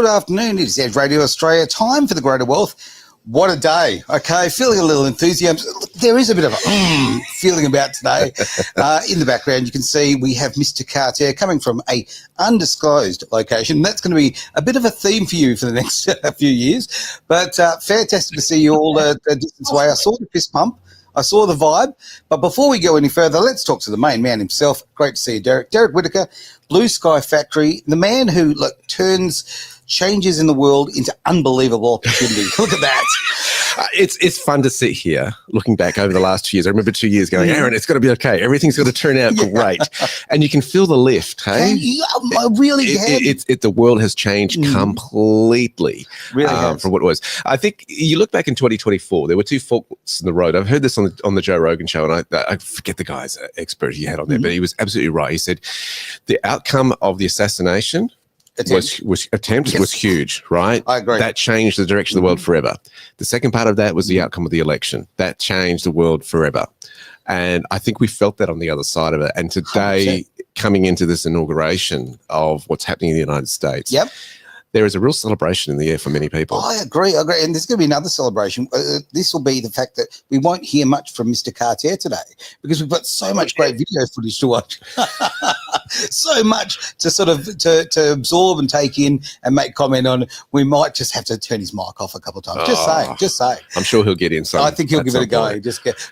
afternoon. It is Edge Radio Australia. Time for the Greater Wealth. What a day. Okay, feeling a little enthusiasm. There is a bit of a feeling about today. In the background, you can see we have Mr. Cartier coming from a undisclosed location. That's going to be a bit of a theme for you for the next few years. But fantastic to see you all a distance away. I saw the fist pump. I saw the vibe. But before we go any further, let's talk to the main man himself. Great to see you, Derek. Derek Whittaker, Blue Sky Factory, the man who turns changes in the world into unbelievable opportunity. Look at that. It's fun to sit here looking back over the last 2 years. I remember 2 years going, Aaron, it's going to be okay. Everything's going to turn out great. And you can feel the lift, hey? I really can. The world has changed completely from what it was. I think you look back in 2024, there were two forks in the road. I've heard this on the Joe Rogan show, and I forget the guy's expert he had on there, but he was absolutely right. He said the outcome of the assassination was huge, right? I agree. That changed the direction of the world forever. The second part of that was the outcome of the election. That changed the world forever. And I think we felt that on the other side of it. And today, 100%. Coming into this inauguration of what's happening in the United States, there is a real celebration in the air for many people. I agree. And there's going to be another celebration. This will be the fact that we won't hear much from Mr. Cartier today because we've got so much great video footage to watch. So much to sort of to absorb and take in and make comment on. We might just have to turn his mic off a couple of times. Just say. I'm sure he'll get in some. I think he'll give it a go.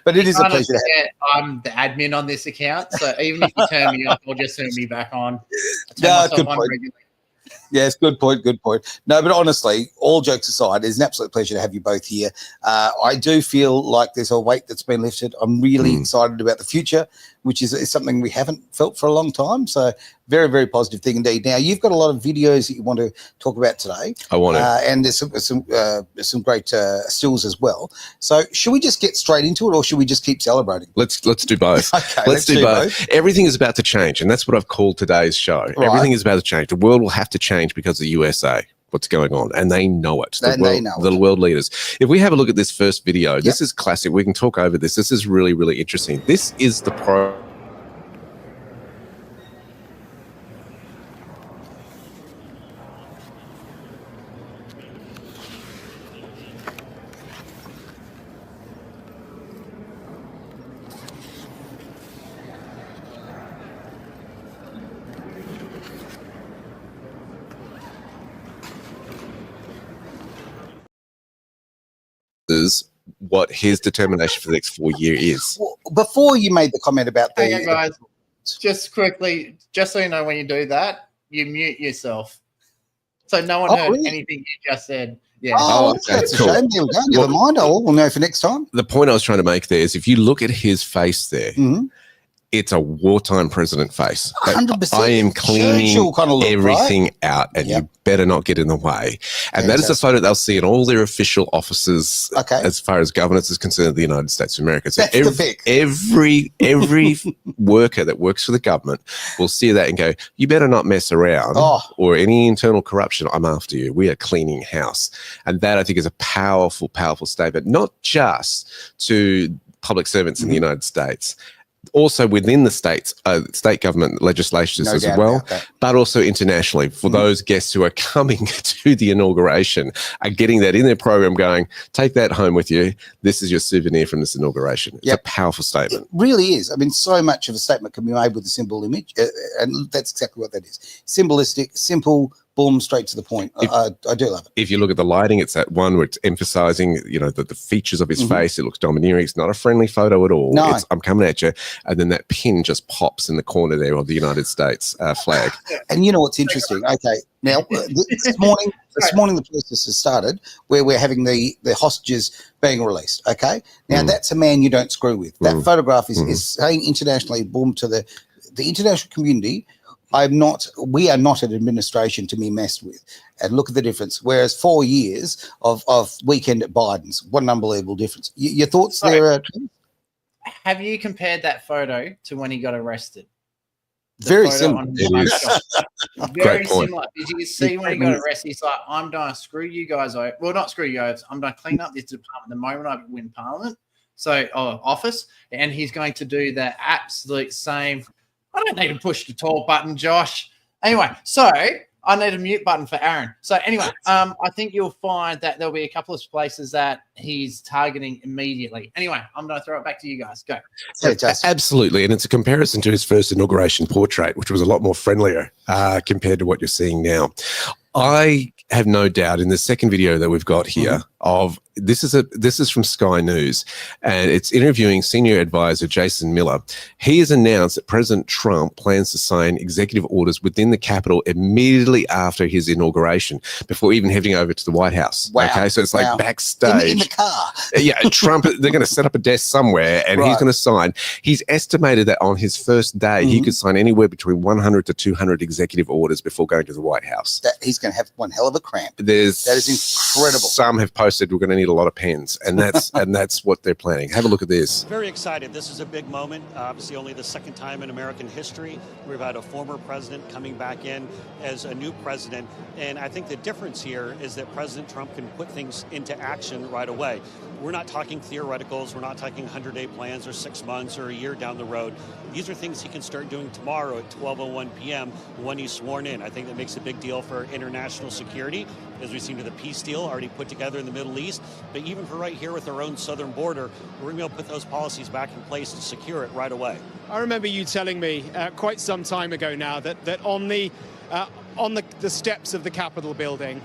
But it is a pleasure to have. I'm the admin on this account, so even if you turn me off or just turn me back on, good point. Yes, good point. No, but honestly, all jokes aside, it's an absolute pleasure to have you both here. I do feel like there's a weight that's been lifted. I'm really excited about the future, which is something we haven't felt for a long time. So very, very positive thing indeed. Now, you've got a lot of videos that you want to talk about today. I want to. And there's some great stills as well. So should we just get straight into it or should we just keep celebrating? Let's do both. Okay, let's do both. Everything is about to change, and that's what I've called today's show. Right. Everything is about to change. The world will have to change because of the USA. What's going on, and they know it. The world leaders. If we have a look at this first video, this is classic. We can talk over this. This is really, really interesting. This is the what his determination for the next 4 years is. Well, before you made the comment about the... Okay, guys, just quickly, just so you know, when you do that, you mute yourself. So no one heard anything you just said. Yeah. Okay, that's a shame. There we go. Never mind. We'll know for next time. The point I was trying to make there is if you look at his face there, it's a wartime president face. 100%. I am cleaning kind of look, everything out, and you better not get in the way. And that is a photo they'll see in all their official offices as far as governance is concerned in the United States of America. So every worker that works for the government will see that and go, you better not mess around or any internal corruption. I'm after you. We are cleaning house. And that, I think, is a powerful, powerful statement, not just to public servants in the United States, also within the states, state government legislations as well, but also internationally for those guests who are coming to the inauguration are getting that in their program going, take that home with you. This is your souvenir from this inauguration. It's a powerful statement. It really is. I mean, so much of a statement can be made with a simple image, and that's exactly what that is. Symbolistic, simple, boom, straight to the point. I do love it. If you look at the lighting, it's that one where it's emphasizing, the features of his face. It looks domineering. It's not a friendly photo at all. No. I'm coming at you. And then that pin just pops in the corner there of the United States flag. And you know what's interesting? Okay, now this morning the process has started where we're having the hostages being released. Okay, now that's a man you don't screw with. That photograph is saying internationally, boom, to the international community. We are not an administration to be messed with. And look at the difference. Whereas 4 years of weekend at Biden's, what an unbelievable difference. Your thoughts there? Have you compared that photo to when he got arrested? Very similar. Very similar. Did you see when he got arrested? He's like, I'm going to screw you guys over. Well, not screw you over. I'm going to clean up this department the moment I win Parliament. Office. And he's going to do the absolute same. I don't need to push the talk button, Josh. Anyway, so I need a mute button for Aaron. So anyway, I think you'll find that there'll be a couple of places that he's targeting immediately. Anyway, I'm going to throw it back to you guys. Go. Absolutely. And it's a comparison to his first inauguration portrait, which was a lot more friendlier compared to what you're seeing now. I have no doubt in the second video that we've got here of this is from Sky News, and it's interviewing senior advisor Jason Miller. He has announced that President Trump plans to sign executive orders within the Capitol immediately after his inauguration, before even heading over to the White House. Wow. Okay, so it's like backstage in the car. Yeah, Trump. They're going to set up a desk somewhere, and he's going to sign. He's estimated that on his first day, he could sign anywhere between 100 to 200 executive orders before going to the White House. He's going to have one hell of a cramp. That is incredible. Some have posted we're going to need a lot of pens, and that's what they're planning. Have a look at this. Very excited. This is a big moment. Obviously, only the second time in American history we've had a former president coming back in as a new president. And I think the difference here is that President Trump can put things into action right away. We're not talking theoreticals. We're not talking 100-day plans or 6 months or a year down the road. These are things he can start doing tomorrow at 12:01 p.m. when he's sworn in. I think that makes a big deal for international security, as we've seen to the peace deal already put together in the Middle East. But even for right here with our own southern border, we're going to be able to put those policies back in place and secure it right away. I remember you telling me quite some time ago now that on the steps of the Capitol building,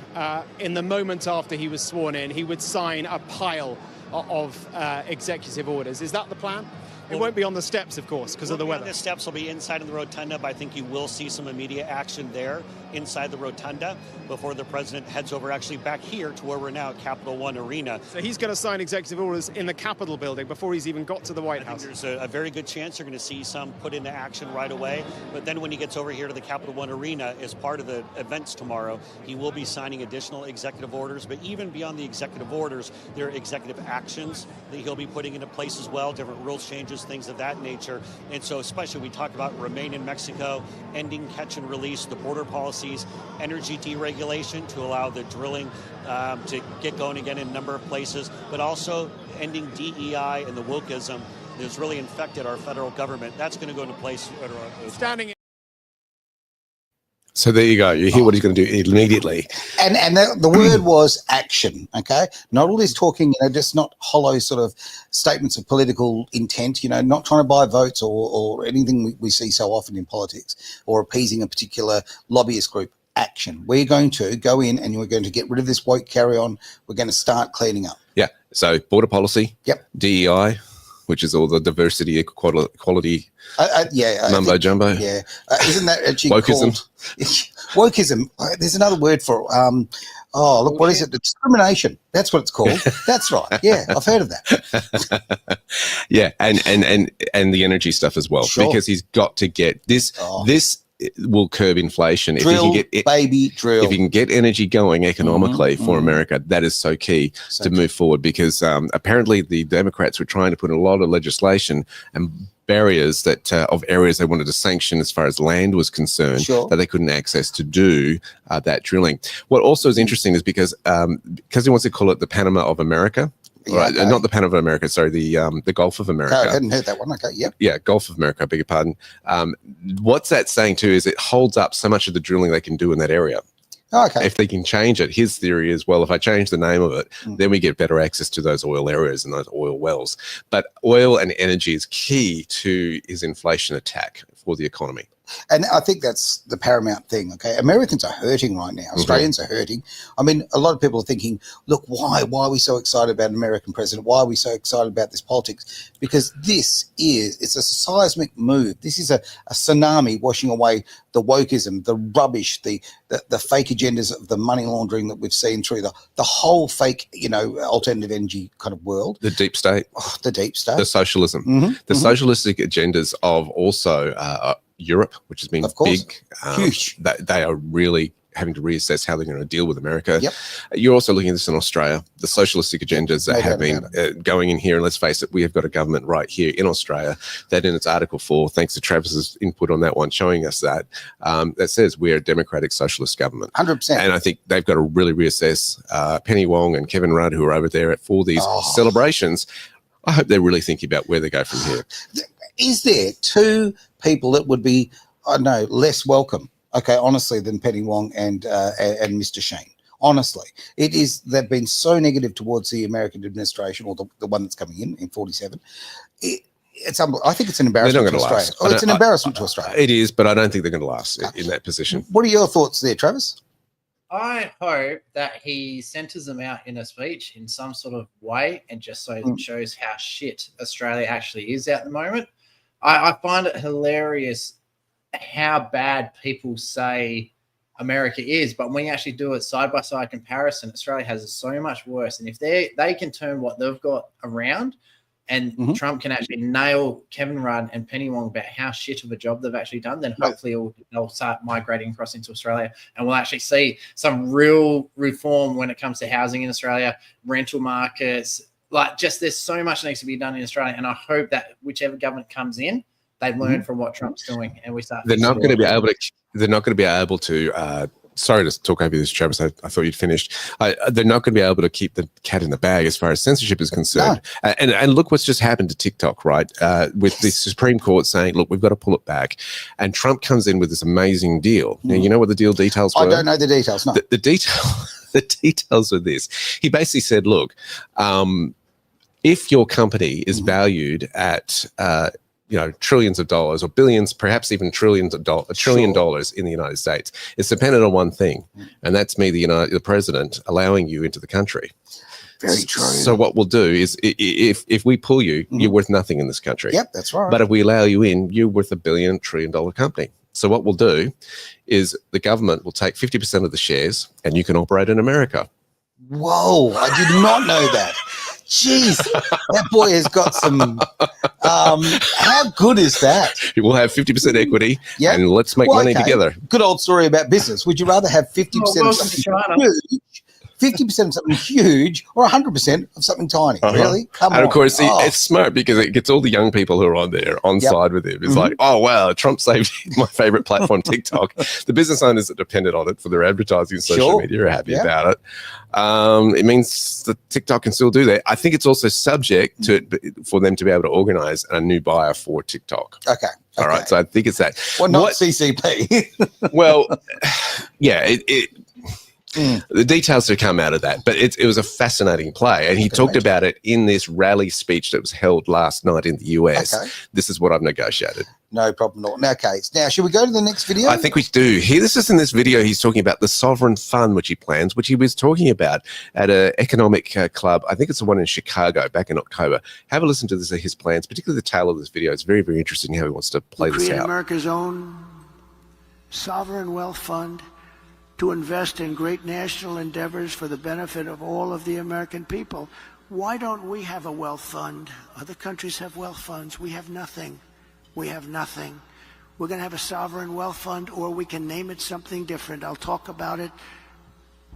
in the moment after he was sworn in, he would sign a pile of executive orders. Is that the plan? It won't be on the steps, of course, because of the weather. The steps will be inside of the rotunda, but I think you will see some immediate action there inside the rotunda before the president heads over actually back here to where we're now at Capital One Arena. So he's going to sign executive orders in the Capitol building before he's even got to the White House. There's a very good chance you're going to see some put into action right away. But then when he gets over here to the Capital One Arena as part of the events tomorrow, he will be signing additional executive orders. But even beyond the executive orders, there are executive actions that he'll be putting into place as well, different rules changes, things of that nature. And so especially we talk about remain in Mexico, ending catch and release, the border policies, energy deregulation to allow the drilling to get going again in a number of places, but also ending DEI and the wokeism that has really infected our federal government. That's going to go into place. So there you go. You hear what he's going to do immediately. And the word was action, okay? Not all this talking, just not hollow sort of statements of political intent, not trying to buy votes or anything we see so often in politics, or appeasing a particular lobbyist group. Action. We're going to go in and we're going to get rid of this woke carry-on. We're going to start cleaning up. Yeah. So border policy. Yep. DEI, which is all the diversity, equality, mumbo jumbo. Yeah. Isn't that actually wokeism? Called wokeism? There's another word for look, what is it? Discrimination. That's what it's called. That's right. Yeah, I've heard of that. Yeah, and the energy stuff as well, because he's got to get this. This will curb inflation. Drill, if you can get drill. If you can get energy going economically for America, that is so key to move forward, because apparently the Democrats were trying to put in a lot of legislation and barriers that of areas they wanted to sanction as far as land was concerned, that they couldn't access to do that drilling. What also is interesting is because he wants to call it the Panama of America. Right, not the Panama of America, sorry, the Gulf of America. I hadn't heard that one. Okay, yep. Yeah, Gulf of America, I beg your pardon. What's that saying too is it holds up so much of the drilling they can do in that area. Oh, okay. If they can change it, his theory is, well, if I change the name of it, then we get better access to those oil areas and those oil wells. But oil and energy is key to his inflation attack for the economy. And I think that's the paramount thing, okay? Americans are hurting right now. Australians are hurting. I mean, a lot of people are thinking, look, why are we so excited about an American president? Why are we so excited about this politics? Because it's a seismic move. This is a tsunami washing away the wokeism, the rubbish, the fake agendas of the money laundering that we've seen through the whole fake, alternative energy kind of world. The deep state. Oh, the deep state. The socialism. The socialistic agendas of also Europe, which has been big, huge. They are really having to reassess how they're going to deal with America. Yep. You're also looking at this in Australia, the socialistic agendas that have been going in here. And let's face it, we have got a government right here in Australia that in its Article 4, thanks to Travis's input on that one, showing us that, that says we're a democratic socialist government. 100%. And I think they've got to really reassess. Penny Wong and Kevin Rudd, who are over there for these celebrations, I hope they're really thinking about where they go from here. Is there two people that would be, I don't know, less welcome okay, honestly, than Penny Wong and Mr. Sheen. Honestly, they've been so negative towards the American administration, or the one that's coming in 47. I think it's an embarrassment to Australia. Oh, it's an embarrassment to Australia. It is, but I don't think they're going to last in that position. What are your thoughts there, Travis? I hope that he centers them out in a speech in some sort of way, and just so it shows how shit Australia actually is at the moment. I find it hilarious how bad people say America is, but when you actually do it side by side comparison, Australia has it so much worse. And if they can turn what they've got around, and Trump can actually nail Kevin Rudd and Penny Wong about how shit of a job they've actually done, then hopefully they'll start migrating across into Australia, and we'll actually see some real reform when it comes to housing in Australia, rental markets. Like, just there's so much that needs to be done in Australia, and I hope that whichever government comes in, they learn from what Trump's doing, and we start. They're not going to be able to. They're not going to be able to. Sorry to talk over this, Travis. I thought you'd finished. They're not going to be able to keep the cat in the bag as far as censorship is concerned. No. And look what's just happened to TikTok, right? With the Supreme Court saying, look, we've got to pull it back. And Trump comes in with this amazing deal. Now, you know what the deal details were? I don't know the details, no. The details are this. He basically said, look, if your company is valued at trillions of dollars or billions, perhaps even trillions of $1 trillion in the United States, it's dependent on one thing, and that's me, the president, allowing you into the country. Very true. So what we'll do is, if we pull you, you're worth nothing in this country. Yep, that's right. But if we allow you in, you're worth $1 billion, $1 trillion company. So what we'll do is the government will take 50% of the shares, and you can operate in America. Whoa! I did not know that. Jeez, that boy has got some. How good is that? We'll have 50% equity, and let's make money together. Good old story about business. Would you rather have 50% of something huge, 50% of something huge, or 100% of something tiny? Really? Come on. And of course, it's smart because it gets all the young people who are on there on side with him. It's like, oh wow, Trump saved my favorite platform, TikTok. The business owners that depended on it for their advertising and social media are happy about it. It means that TikTok can still do that. I think it's also subject to for them to be able to organize a new buyer for TikTok. Okay. All right. So I think it's that. Well, not CCP. Well, yeah, the details to come out of that, but it was a fascinating play, and he talked about it in this rally speech that was held last night in the US. This is what I've negotiated. No problem at all. Okay, now should we go to the next video? I think we do. This is in this video. He's talking about the sovereign fund which he plans, which he was talking about at an economic club. I think it's the one in Chicago back in October. Have a listen to his plans, particularly the tail of this video. It's very, very interesting how he wants to play this out. America's own sovereign wealth fund to invest in great national endeavors for the benefit of all of the American people. Why don't we have a wealth fund? Other countries have wealth funds. We have nothing. We have nothing. We're going to have a sovereign wealth fund, or we can name it something different. I'll talk about it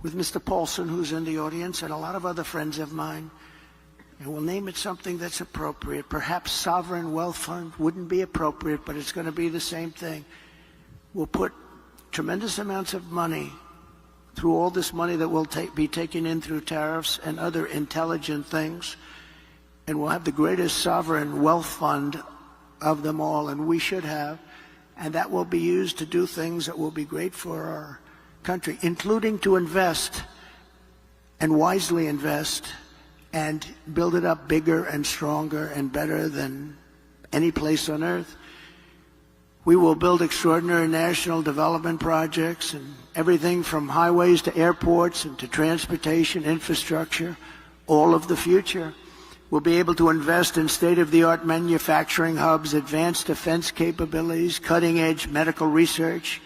with Mr. Paulson, who's in the audience, and a lot of other friends of mine. And we'll name it something that's appropriate. Perhaps sovereign wealth fund wouldn't be appropriate, but it's going to be the same thing. We'll put tremendous amounts of money through all this money that will be taken in through tariffs and other intelligent things, and we'll have the greatest sovereign wealth fund of them all, and we should have, and that will be used to do things that will be great for our country, including to invest and wisely invest and build it up bigger and stronger and better than any place on earth. We will build extraordinary national development projects, and everything from highways to airports and to transportation infrastructure, all of the future. We'll be able to invest in state-of-the-art manufacturing hubs, advanced defense capabilities, cutting-edge medical research,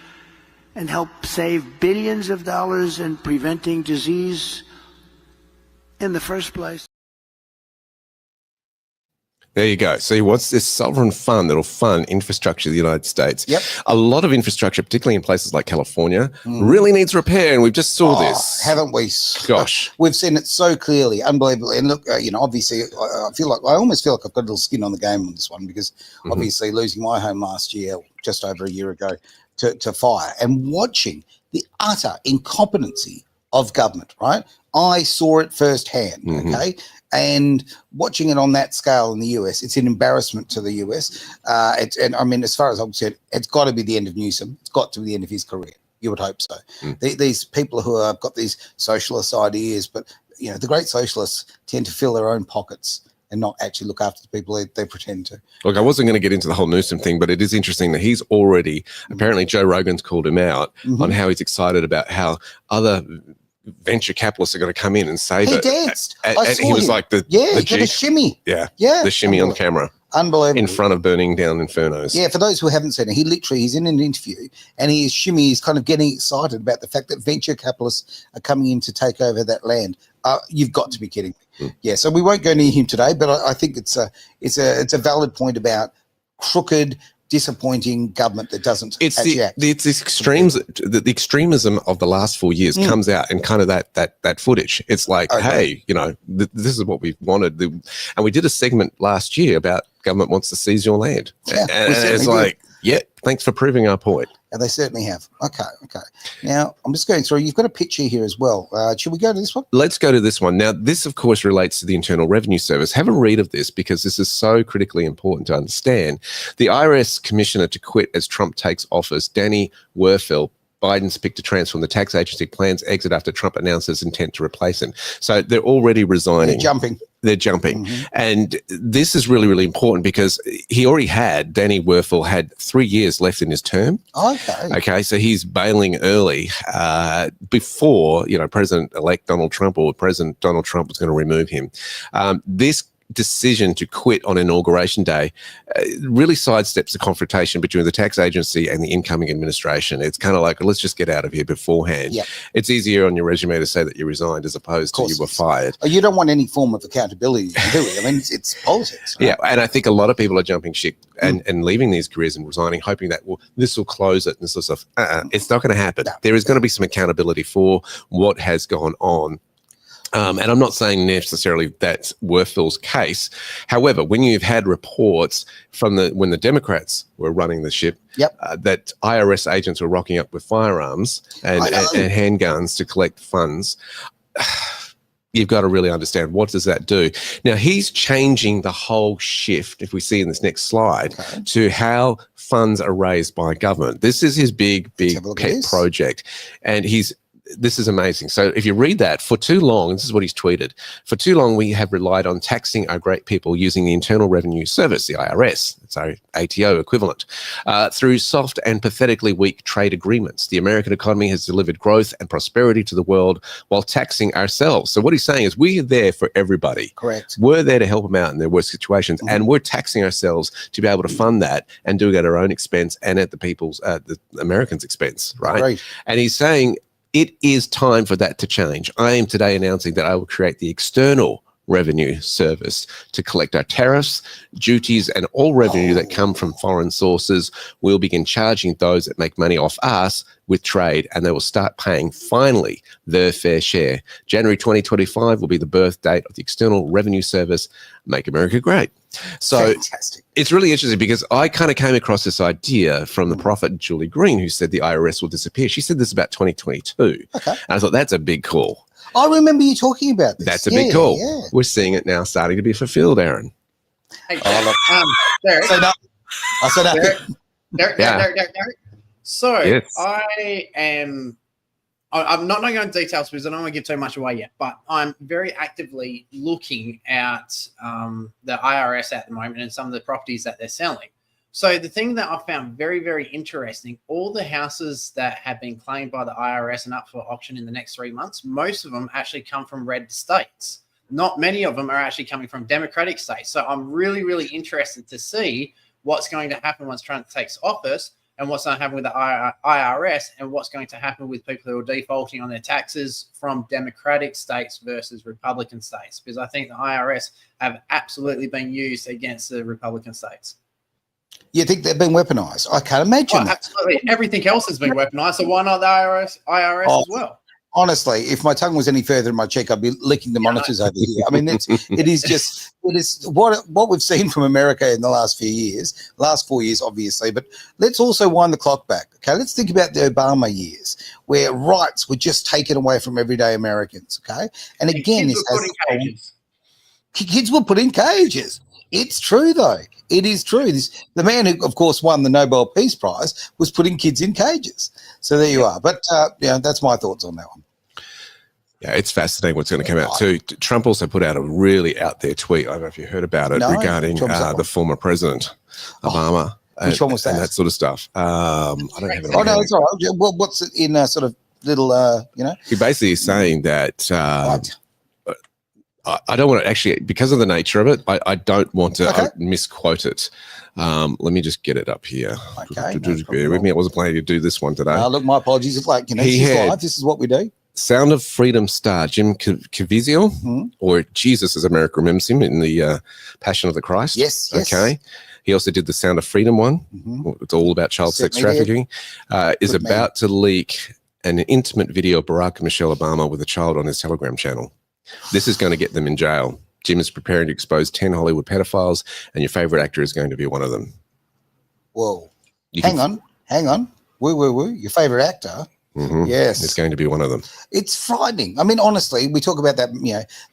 and help save billions of dollars in preventing disease in the first place. There you go. So he wants this sovereign fund that will fund infrastructure of the United States. Yep. A lot of infrastructure, particularly in places like California, really needs repair, and we've just saw this. Haven't we? Gosh. We've seen it so clearly, unbelievably. And look, obviously, I almost feel like I've got a little skin on the game on this one, because obviously losing my home last year, just over a year ago, to fire, and watching the utter incompetency of government, right? I saw it firsthand, okay? And watching it on that scale in the US, it's an embarrassment to the US. And I mean, as far as I'm concerned, it's got to be the end of Newsom. It's got to be the end of his career. You would hope so. These people who have got these socialist ideas, but the great socialists tend to fill their own pockets and not actually look after the people they pretend to. Look, I wasn't going to get into the whole Newsom thing, but it is interesting that he's already, apparently Joe Rogan's called him out on how he's excited about how other venture capitalists are going to come in and save it. He danced. And he was like the he did a shimmy. Yeah, the shimmy on camera. Unbelievable. In front of burning down infernos. Yeah, for those who haven't seen it, he's in an interview and he's kind of getting excited about the fact that venture capitalists are coming in to take over that land. You've got to be kidding me. Yeah, so we won't go near him today, but I think it's a valid point about crooked, disappointing government that doesn't actually act. It's the extremes, the extremism of the last 4 years comes out in kind of that footage. It's like, hey, this is what we wanted. And we did a segment last year about government wants to seize your land. Yeah, and it's like, thanks for proving our point. And they certainly have. Okay. Now, I'm just going through. You've got a picture here as well. Should we go to this one? Let's go to this one. Now, this, of course, relates to the Internal Revenue Service. Have a read of this because this is so critically important to understand. The IRS commissioner to quit as Trump takes office, Danny Werfel, Biden's pick to transform the tax agency, plans exit after Trump announces intent to replace him. So they're already resigning. They're jumping. And this is really, really important because Danny Werfel had 3 years left in his term. Okay, so he's bailing early before, President-elect Donald Trump or President Donald Trump was going to remove him. This decision to quit on Inauguration Day really sidesteps the confrontation between the tax agency and the incoming administration. It's kind of like, let's just get out of here beforehand. Yeah. It's easier on your resume to say that you resigned as opposed to you were fired. You don't want any form of accountability, do we? I mean, it's politics. Right? Yeah, and I think a lot of people are jumping ship and leaving these careers and resigning, hoping that, this will close it and this sort of stuff. It's not going to happen. No. There is going to be some accountability for what has gone on. And I'm not saying necessarily that's Werfel's case. However, when you've had reports from when the Democrats were running the ship, that IRS agents were rocking up with firearms and handguns to collect funds, you've got to really understand what does that do. Now, he's changing the whole shift, if we see in this next slide, to how funds are raised by government. This is his big pet project. And this is amazing. So if you read that, for too long, this is what he's tweeted, for too long we have relied on taxing our great people using the Internal Revenue Service, the IRS, it's our ATO equivalent, through soft and pathetically weak trade agreements. The American economy has delivered growth and prosperity to the world while taxing ourselves. So what he's saying is we're there for everybody. Correct. We're there to help them out in their worst situations, and we're taxing ourselves to be able to fund that and do it at our own expense and at the Americans' expense, right? And he's saying, it is time for that to change. I am today announcing that I will create the External Revenue Service to collect our tariffs, duties, and all revenue that come from foreign sources. We'll begin charging those that make money off us with trade, and they will start paying, finally, their fair share. January 2025 will be the birth date of the External Revenue Service. Make America Great. So fantastic. It's really interesting because I kind of came across this idea from the prophet Julie Green, who said the IRS will disappear. She said this about 2022. And I thought, that's a big call. I remember you talking about this. That's a big call. Yeah. We're seeing it now starting to be fulfilled, Aaron. Hey, Derek. I said nothing. Derek. So yes. I'm not going into details because I don't want to give too much away yet, but I'm very actively looking at the IRS at the moment and some of the properties that they're selling. So the thing that I found very, very interesting, all the houses that have been claimed by the IRS and up for auction in the next 3 months, most of them actually come from red states. Not many of them are actually coming from Democratic states. So I'm really, really interested to see what's going to happen once Trump takes office and what's going to happen with the IRS and what's going to happen with people who are defaulting on their taxes from Democratic states versus Republican states, because I think the IRS have absolutely been used against the Republican states. You think they've been weaponized? I can't imagine that. Absolutely. Everything else has been weaponized, so why not the IRS as well? Honestly, if my tongue was any further in my cheek, I'd be licking the monitors over here. I mean, it is what we've seen from America in the last 4 years, obviously. But let's also wind the clock back. Okay, let's think about the Obama years, where rights were just taken away from everyday Americans. Okay, and again, this has Kids were put in cages. It's true, though. It is true. The man who, of course, won the Nobel Peace Prize was putting kids in cages. So there you are. But, that's my thoughts on that one. Yeah, it's fascinating what's going to come out too. Trump also put out a really out there tweet. I don't know if you heard about it regarding the former president, Obama. Which one was that? And that sort of stuff. I don't have it. Oh, no, it's all right. Well, what's it in sort of little, He basically is saying that I don't want to actually, because of the nature of it, I don't want to misquote it. Let me just get it up here. Okay. With me, I wasn't planning to do this one today. Look, my apologies. It's like, this is live. This is what we do. Sound of Freedom star Jim Caviezel, or Jesus as America remembers him in the Passion of the Christ. Yes. Okay. He also did the Sound of Freedom one. It's all about child sex trafficking. Is about to leak an intimate video of Barack and Michelle Obama with a child on his Telegram channel. This is going to get them in jail. Jim is preparing to expose 10 Hollywood pedophiles, and your favorite actor is going to be one of them. Whoa. Hang on. Woo. Your favorite actor? Yes. It's going to be one of them. It's frightening. I mean, honestly, we talk about that,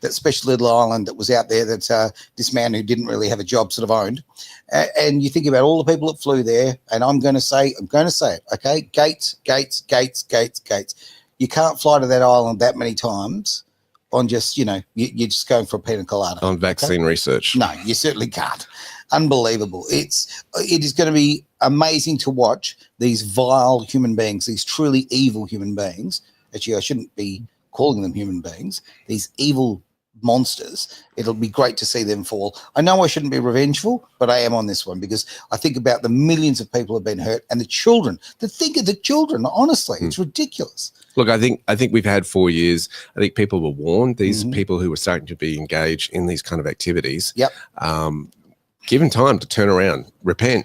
that special little island that was out there that this man who didn't really have a job sort of owned. And you think about all the people that flew there, and I'm going to say it, okay? Gates. You can't fly to that island that many times on just, you're just going for a pina colada. On vaccine research. No, you certainly can't. Unbelievable. It is going to be amazing to watch these vile human beings, these truly evil human beings. Actually, I shouldn't be calling them human beings, these evil monsters. It'll be great to see them fall. I know I shouldn't be revengeful, but I am on this one because I think about the millions of people who have been hurt and the children. To think of the children, honestly, it's ridiculous. Look, I think we've had 4 years. I think people were warned. These people who were starting to be engaged in these kind of activities. Yep. Given time to turn around, repent,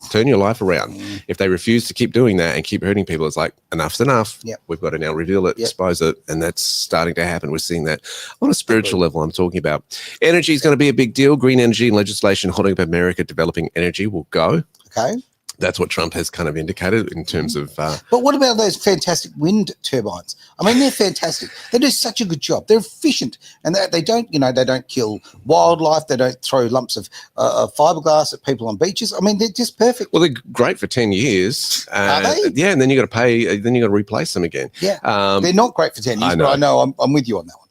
turn your life around. If they refuse to keep doing that and keep hurting people, it's like, enough's enough. Yep. We've got to now reveal it, expose it, and that's starting to happen. We're seeing that on a spiritual level. I'm talking about energy is going to be a big deal. Green energy and legislation holding up America developing energy will go. Okay. That's what Trump has kind of indicated in terms of... But what about those fantastic wind turbines? I mean, they're fantastic. They do such a good job. They're efficient. And they don't, they don't kill wildlife. They don't throw lumps of fiberglass at people on beaches. I mean, they're just perfect. Well, they're great for 10 years. Are they? Yeah, and then you got to pay, then you got to replace them again. Yeah. They're not great for 10 years, but I know I'm with you on that one.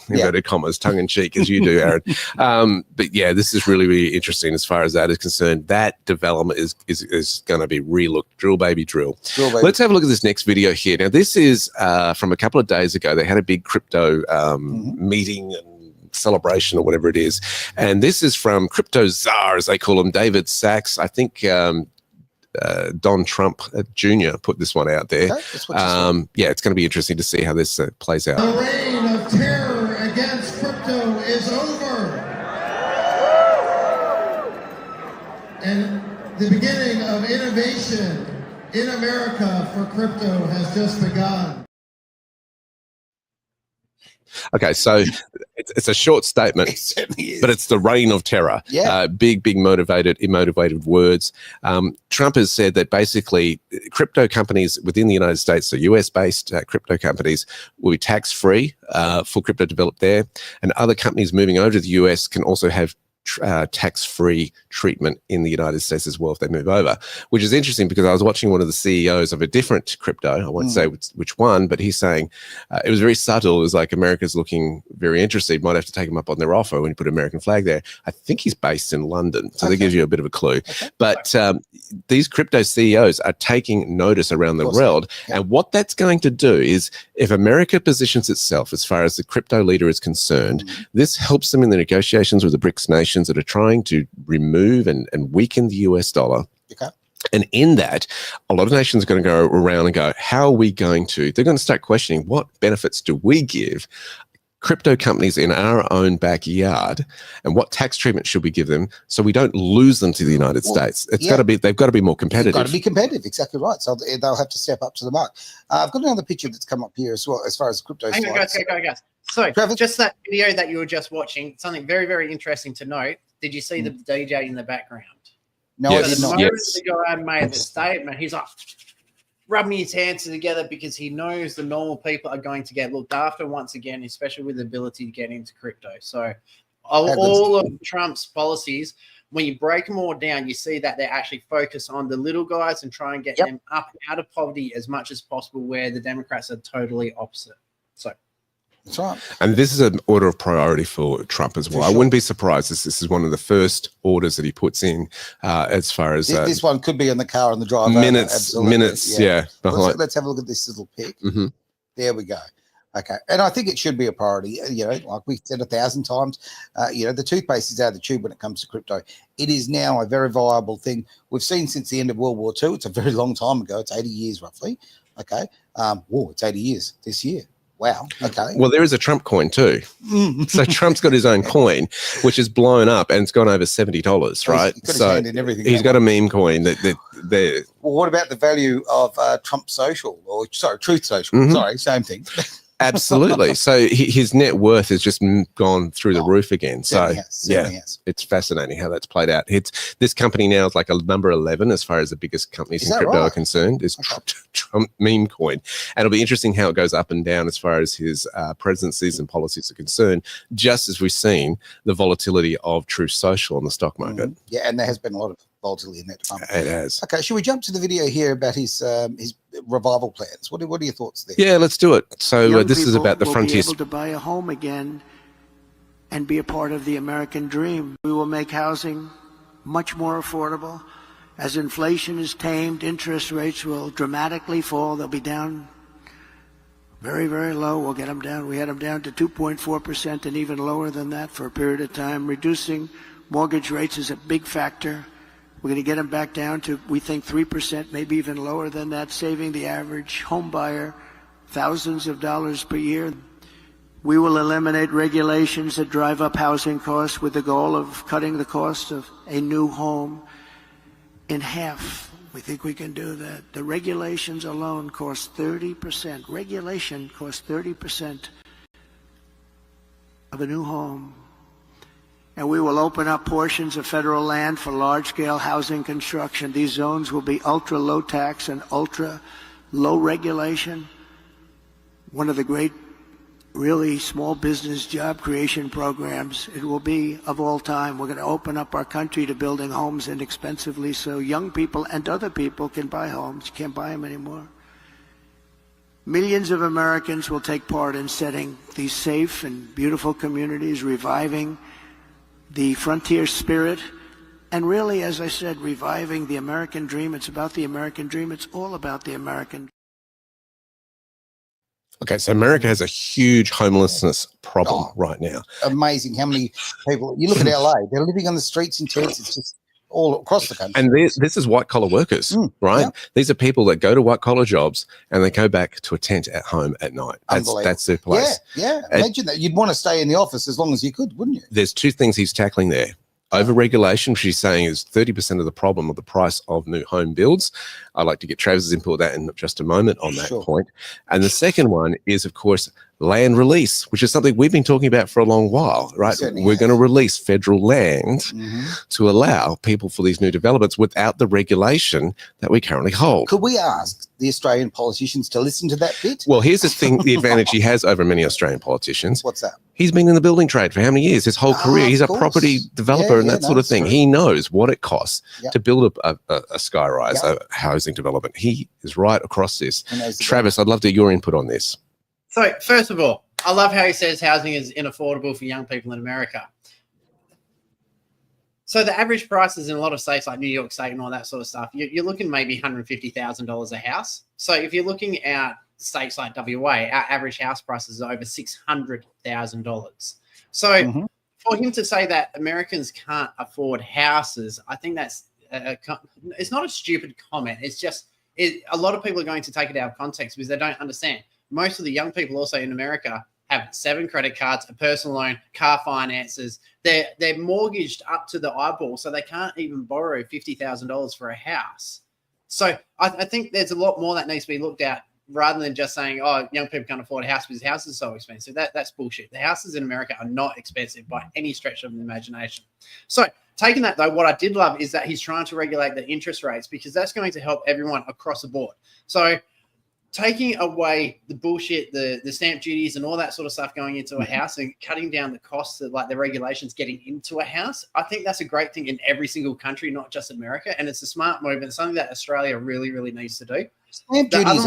Inverted commas, tongue in cheek, as you do, Aaron. But yeah, this is really, really interesting as far as that is concerned. That development is going to be relooked. Drill, baby, drill. Let's have a look at this next video here. Now, this is from a couple of days ago. They had a big crypto meeting and celebration or whatever it is. And this is from Crypto Czar, as they call him, David Sachs. I think Don Trump Jr. put this one out there. Okay, yeah, it's going to be interesting to see how this plays out. The reign of terror against crypto is over. And the beginning of innovation in America for crypto has just begun. Okay, so it's a short statement, but it's the reign of terror. Yeah. Big, motivated words. Trump has said that basically crypto companies within the United States, so US-based crypto companies, will be tax-free for crypto developed there, and other companies moving over to the US can also have tax-free treatment in the United States as well if they move over, which is interesting because I was watching one of the CEOs of a different crypto. I won't say which one, but he's saying it was very subtle. It was like America's looking very interested. Might have to take him up on their offer when you put an American flag there. I think he's based in London, so that gives you a bit of a clue. Okay. But these crypto CEOs are taking notice around the world, and what that's going to do is if America positions itself as far as the crypto leader is concerned, this helps them in the negotiations with the BRICS nations that are trying to remove and weaken the US dollar. Okay. And in that, a lot of nations are going to go around and go, how are we going to? They're going to start questioning what benefits do we give crypto companies in our own backyard, and what tax treatment should we give them so we don't lose them to the United States? It's got to be, they've got to be more competitive. They've got to be competitive, exactly right. So they'll have to step up to the mark. I've got another picture that's come up here as well, as far as crypto. Hang on, guys. So just that video that you were just watching, something very, very interesting to note. Did you see the DJ in the background? No, I did not. The guy made the statement. He's like rubbing his hands together because he knows the normal people are going to get looked after once again, especially with the ability to get into crypto. So all of Trump's policies, when you break them all down, you see that they're actually focused on the little guys and try and get them up out of poverty as much as possible, where the Democrats are totally opposite. So that's right. And this is an order of priority for Trump as well. I wouldn't be surprised if this is one of the first orders that he puts in as far as... this one could be in the car on the drive. Minutes, behind. Let's have a look at this little pic. There we go. Okay. And I think it should be a priority. Like we said 1,000 times, the toothpaste is out of the tube when it comes to crypto. It is now a very viable thing. We've seen since the end of World War II. It's a very long time ago. It's 80 years roughly. Okay. It's 80 years this year. Wow. Okay. Well, there is a Trump coin too. So Trump's got his own coin, which is blown up and it's gone over $70, right? He's got a meme coin that. Well, what about the value of Trump Social Truth Social? Sorry, same thing. Absolutely. So his net worth has just gone through the roof again. So it's fascinating how that's played out. This company now is like a number 11 as far as the biggest companies in crypto are concerned. Is Trump meme coin, and it'll be interesting how it goes up and down as far as his presidencies and policies are concerned. Just as we've seen the volatility of Truth Social on the stock market. Yeah, and there has been a lot of volatility in that department. It has. Okay, should we jump to the video here about his revival plans? What are your thoughts there? Yeah, let's do it. So this is about the frontier. Be able to buy a home again and be a part of the American dream. We will make housing much more affordable. As inflation is tamed, interest rates will dramatically fall. They'll be down very, very low. We'll get them down. We had them down to 2.4% and even lower than that for a period of time. Reducing mortgage rates is a big factor. We're going to get them back down to, we think, 3%, maybe even lower than that, saving the average home buyer thousands of dollars per year. We will eliminate regulations that drive up housing costs with the goal of cutting the cost of a new home in half. We think we can do that. The regulations alone cost 30%. Regulation costs 30% of a new home. And we will open up portions of federal land for large-scale housing construction. These zones will be ultra-low tax and ultra-low regulation. One of the great, really small business job creation programs it will be of all time. We're going to open up our country to building homes inexpensively so young people and other people can buy homes. You can't buy them anymore. Millions of Americans will take part in setting these safe and beautiful communities, reviving the frontier spirit, and really, as I said, reviving the American dream. It's about the American dream. It's all about the American dream. Okay, so America has a huge homelessness problem right now. Amazing how many people, you look at LA, they're living on the streets in tents. It's just all across the country. And this is white collar workers, right? Yeah. These are people that go to white collar jobs and they go back to a tent at home at night. That's their place. Yeah. Imagine that. You'd want to stay in the office as long as you could, wouldn't you? There's two things he's tackling there. Over-regulation, which he's saying is 30% of the problem of the price of new home builds. I'd like to get Travis's input on that in just a moment on that point. And the second one is, of course, land release, which is something we've been talking about for a long while, right? We're going to release federal land to allow people for these new developments without the regulation that we currently hold. Could we ask the Australian politicians to listen to that bit? Well, here's the thing, the advantage he has over many Australian politicians. What's that? He's been in the building trade for how many years? His whole career. He's a property developer and that sort of thing. True. He knows what it costs to build a sky-rise, a housing development. He is right across this. Travis, I'd love to get your input on this. So, first of all, I love how he says housing is unaffordable for young people in America. So the average prices in a lot of states like New York State and all that sort of stuff, you're looking maybe $150,000 a house. So if you're looking at states like WA, our average house prices are over $600,000. So for him to say that Americans can't afford houses, I think that's it's not a stupid comment. It's just a lot of people are going to take it out of context because they don't understand. Most of the young people also in America have 7 credit cards, a personal loan, car finances. They're mortgaged up to the eyeball, so they can't even borrow $50,000 for a house. So I think there's a lot more that needs to be looked at rather than just saying, oh, young people can't afford a house because houses are so expensive. That's bullshit. The houses in America are not expensive by any stretch of the imagination. So taking that, though, what I did love is that he's trying to regulate the interest rates because that's going to help everyone across the board. So taking away the bullshit, the stamp duties and all that sort of stuff going into a house and cutting down the costs of like the regulations getting into a house, I think that's a great thing in every single country, not just America. And it's a smart move and something that Australia really, really needs to do. Stamp duties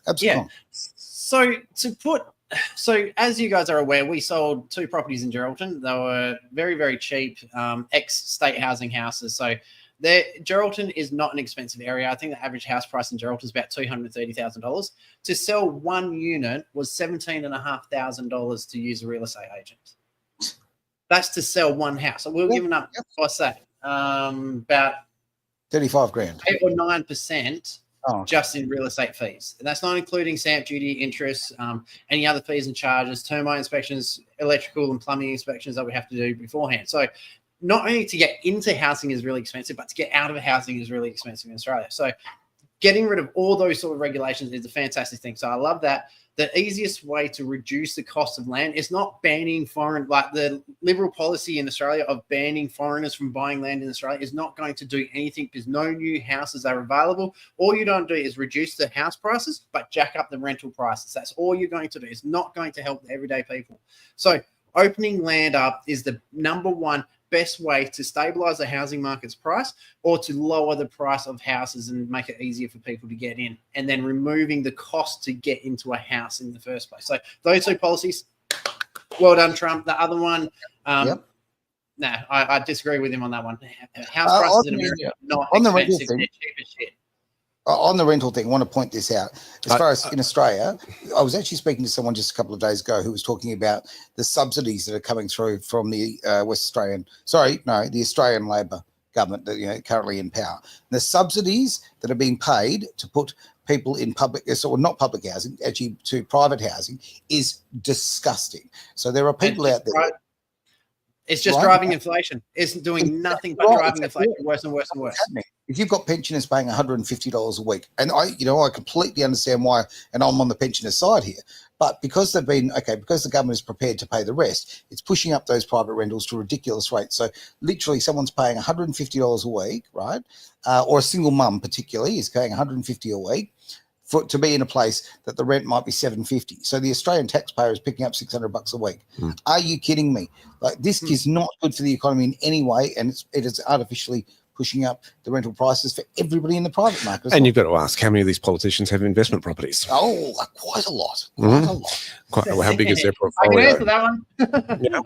absolutely. So as you guys are aware, we sold 2 properties in Geraldton. They were very, very cheap, ex-state housing houses. So Geraldton is not an expensive area. I think the average house price in Geraldton is about $230,000. To sell 1 unit was $17,500 to use a real estate agent. That's to sell 1 house. So we were giving up, what's that? About 35 grand. 8 or 9% just in real estate fees. And that's not including stamp duty, interest, any other fees and charges, termite inspections, electrical and plumbing inspections that we have to do beforehand. So not only to get into housing is really expensive, but to get out of housing is really expensive in Australia. So getting rid of all those sort of regulations is a fantastic thing. So I love that. The easiest way to reduce the cost of land is not banning foreign, like the Liberal policy in Australia of banning foreigners from buying land in Australia is not going to do anything because no new houses are available. All you don't do is reduce the house prices, but jack up the rental prices. That's all you're going to do. It's not going to help the everyday people. So opening land up is the number one best way to stabilize the housing market's price or to lower the price of houses and make it easier for people to get in, and then removing the cost to get into a house in the first place. So those 2 policies, well done, Trump. The other one, I disagree with him on that one. House prices in America not expensive, they're cheap as shit. On the rental thing, I want to point this out. As far as in Australia, I was actually speaking to someone just a couple of days ago who was talking about the subsidies that are coming through from the the Australian Labor government that currently in power. The subsidies that are being paid to put people in public, or not public housing, actually to private housing, is disgusting. So there are people out there. It's just driving inflation. It's doing nothing but driving inflation worse and worse and worse. If you've got pensioners paying $150 a week, and I completely understand why, and I'm on the pensioner side here, but because because the government is prepared to pay the rest, it's pushing up those private rentals to ridiculous rates. So literally someone's paying $150 a week, right? Or a single mum particularly is paying $150 a week to be in a place that the rent might be $750. So the Australian taxpayer is picking up $600 a week. Are you kidding me? Like, this is not good for the economy in any way, and it is artificially pushing up the rental prices for everybody in the private market. And you've got to ask, how many of these politicians have investment properties? Oh, quite a lot. How big is their portfolio? I can answer that one.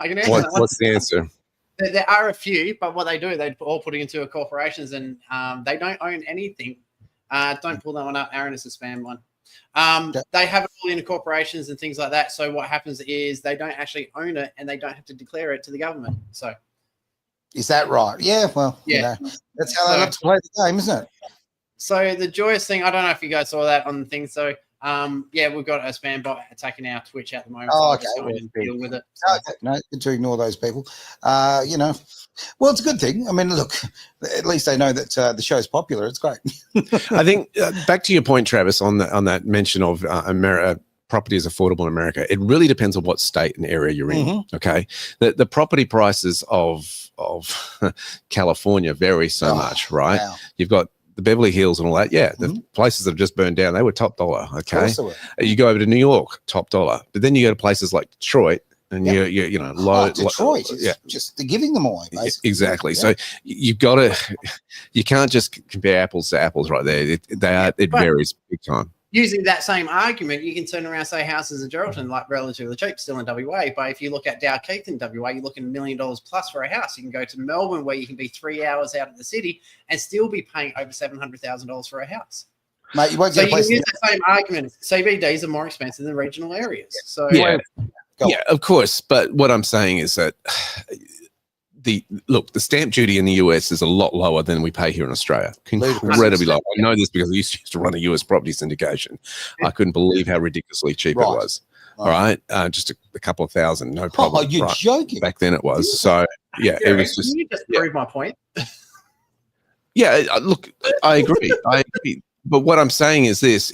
I can answer that one. What's the answer? There are a few, but what they do, they all put it into corporations, and they don't own anything. Don't pull that one up, Aaron. It's a spam one. They have it all in corporations and things like that. So what happens is they don't actually own it, and they don't have to declare it to the government. So, is that right? Yeah. Well, that's how they like to play the game, isn't it? So the joyous thing, I don't know if you guys saw that on the thing. So, we've got a spam bot attacking our Twitch at the moment. Oh, okay. So we'll deal with it. No, good to ignore those people. Well, it's a good thing. I mean, look, at least they know that the show's popular. It's great. I think back to your point, Travis, on that mention of property is affordable in America. It really depends on what state and area you're in. Okay, the property prices of California vary so much, right? Wow. You've got the Beverly Hills and all that. Yeah, the places that have just burned down, they were top dollar. Okay, you go over to New York, top dollar, but then you go to places like Detroit. And Detroit, just they're giving them away, basically. Exactly. Yeah. So you've got to, you can't just compare apples to apples right there. It varies big time. Using that same argument, you can turn around and say houses in Geraldton like relatively cheap still in WA. But if you look at Dalkeith in WA, you're looking $1 million plus for a house. You can go to Melbourne where you can be 3 hours out of the city and still be paying over $700,000 for a house. Mate, you won't get a place. You can use that same argument. CBDs are more expensive than regional areas. So yeah, of course. But what I'm saying is that the stamp duty in the US is a lot lower than we pay here in Australia. Incredibly low. I know this because I used to run a US property syndication. I couldn't believe how ridiculously cheap it was. All right. Just a couple of thousand, no problem. Oh, you're joking. Back then it was. So, it was just. Can you just prove my point? Yeah, look, I agree. But what I'm saying is that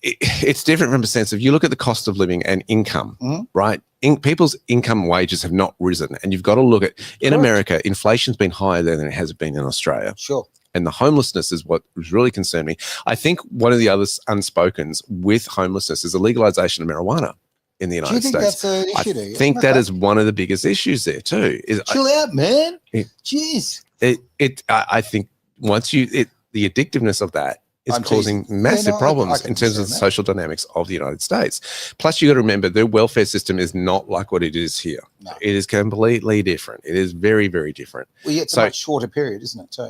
it's different from a sense of you look at the cost of living and income, right? People's income wages have not risen. And you've got to look at, in America, inflation's been higher there than it has been in Australia. Sure. And the homelessness is what really concerned me. I think one of the other unspokens with homelessness is the legalization of marijuana in the United States. Do you think that's an issue? I think that is one of the biggest issues there too. Chill out, man. Jeez. I think once the addictiveness of that is causing massive problems in terms of the social dynamics of the United States. Plus, you got to remember their welfare system is not like what it is here. No. It is completely different. It is very, very different. Well, yeah, it's a much shorter period, isn't it, too?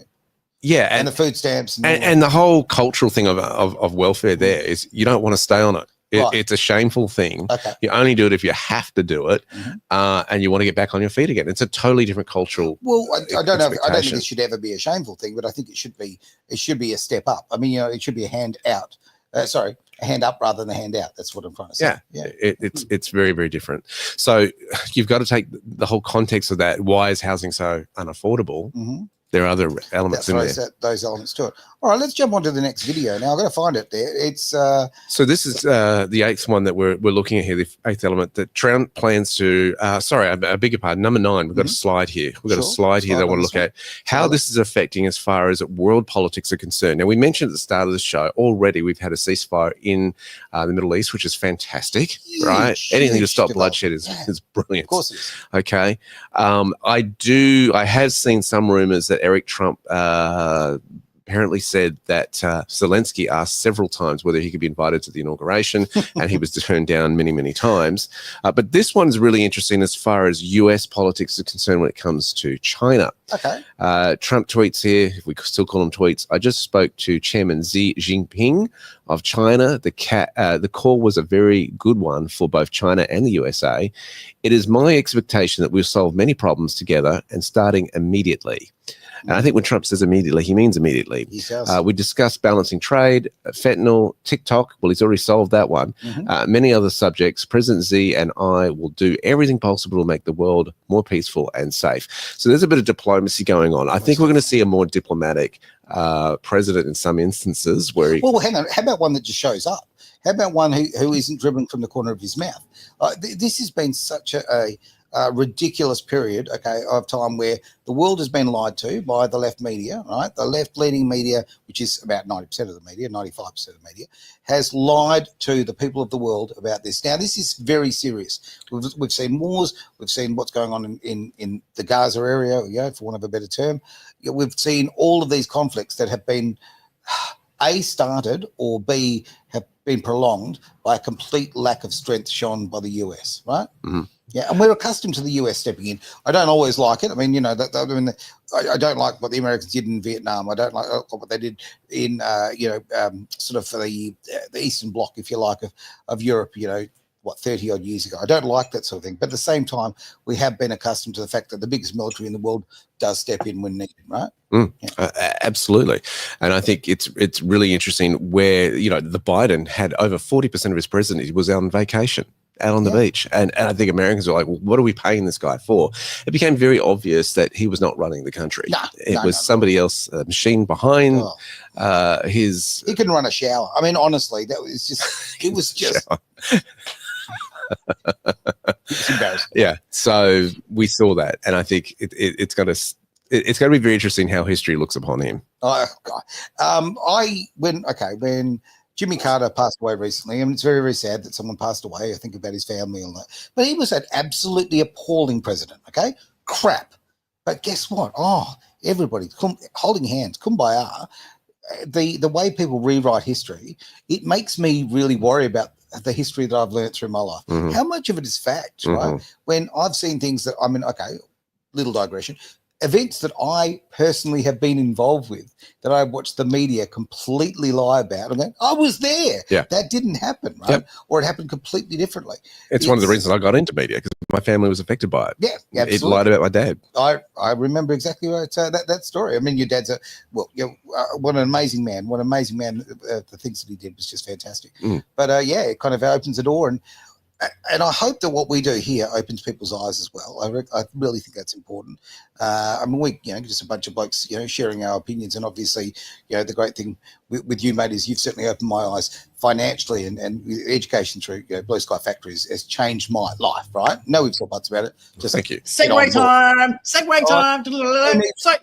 Yeah. And the food stamps. And the whole cultural thing of welfare there is you don't want to stay on it. It's a shameful thing. Okay. You only do it if you have to do it, and you want to get back on your feet again. It's a totally different cultural. Well, I don't know. I don't think it should ever be a shameful thing, but I think it should be. It should be a step up. I mean, it should be a hand out. A hand up rather than a hand out. That's what I'm trying to say. Yeah. It's very, very different. So you've got to take the whole context of that. Why is housing so unaffordable? Mm-hmm. There are other elements in there. Those elements to it. All right, let's jump on to the next video. Now, I've got to find it there. It's So this is the eighth one that we're looking at here, the eighth element that Trump plans to, I beg your pardon, number 9. We've got a slide here. We've got a slide here that I want to look at how this is affecting as far as world politics are concerned. Now, we mentioned at the start of the show, already we've had a ceasefire in the Middle East, which is fantastic, right? Anything to stop bloodshed is brilliant. Of course it is. Okay. I have seen some rumors that Eric Trump apparently said that Zelensky asked several times whether he could be invited to the inauguration, and he was turned down many, many times. But this one's really interesting as far as US politics is concerned when it comes to China. Okay. Trump tweets here, if we still call them tweets, I just spoke to Chairman Xi Jinping of China. The call was a very good one for both China and the USA. It is my expectation that we'll solve many problems together and starting immediately. And I think when Trump says immediately, he means immediately. We discussed balancing trade, fentanyl, TikTok. Well, he's already solved that one. Many other subjects. President Xi and I will do everything possible to make the world more peaceful and safe. So there's a bit of diplomacy going on. I think we're going to see a more diplomatic president in some instances where he... Well, hang on. How about one that just shows up? How about one who isn't dribbling from the corner of his mouth? This has been such a ridiculous period, of time where the world has been lied to by the left media, right? The left-leaning media, which is about 90% of the media, 95% of the media, has lied to the people of the world about this. Now, this is very serious. We've seen wars. We've seen what's going on in the Gaza area, for want of a better term. We've seen all of these conflicts that have been, A, started, or B, have been prolonged by a complete lack of strength shown by the US, right? Mm-hmm. Yeah, and we're accustomed to the US stepping in. I don't always like it. I mean, I don't like what the Americans did in Vietnam. I don't like what they did in, sort of for the Eastern Bloc, if you like, of Europe, 30 odd years ago. I don't like that sort of thing. But at the same time, we have been accustomed to the fact that the biggest military in the world does step in when needed, right? Absolutely. And I think it's really interesting where, the Biden had over 40% of his presidency was on vacation, out on the beach. And I think Americans were like, well, what are we paying this guy for? It became very obvious that he was not running the country. It was somebody else, a machine behind his... He can run a shower. I mean, honestly, it was just... It's embarrassing. Yeah, so we saw that, and I think it's going to be very interesting how history looks upon him. Oh God! When Jimmy Carter passed away recently, it's very, very sad that someone passed away. I think about his family and that, but he was an absolutely appalling president. Okay, crap. But guess what? Everybody holding hands, kumbaya. The way people rewrite history, it makes me really worry about the history that I've learned through my life. Mm-hmm. How much of it is fact, right? When I've seen things that, little digression, events that I personally have been involved with that I watched the media completely lie about and go, I was there. Yeah. That didn't happen, right? Yep. Or it happened completely differently. It's one of the reasons I got into media, because my family was affected by it. Yeah, absolutely. It lied about my dad. I remember exactly that story. I mean, your dad's what an amazing man. What an amazing man. The things that he did was just fantastic. But it kind of opens the door. And And I hope that what we do here opens people's eyes as well. I really think that's important. I mean, we, just a bunch of blokes, sharing our opinions. And obviously, the great thing with you, mate, is you've certainly opened my eyes financially, and education through Blue Sky Factory has changed my life, right? No ifs or buts about it. Just thank you. Segue time. So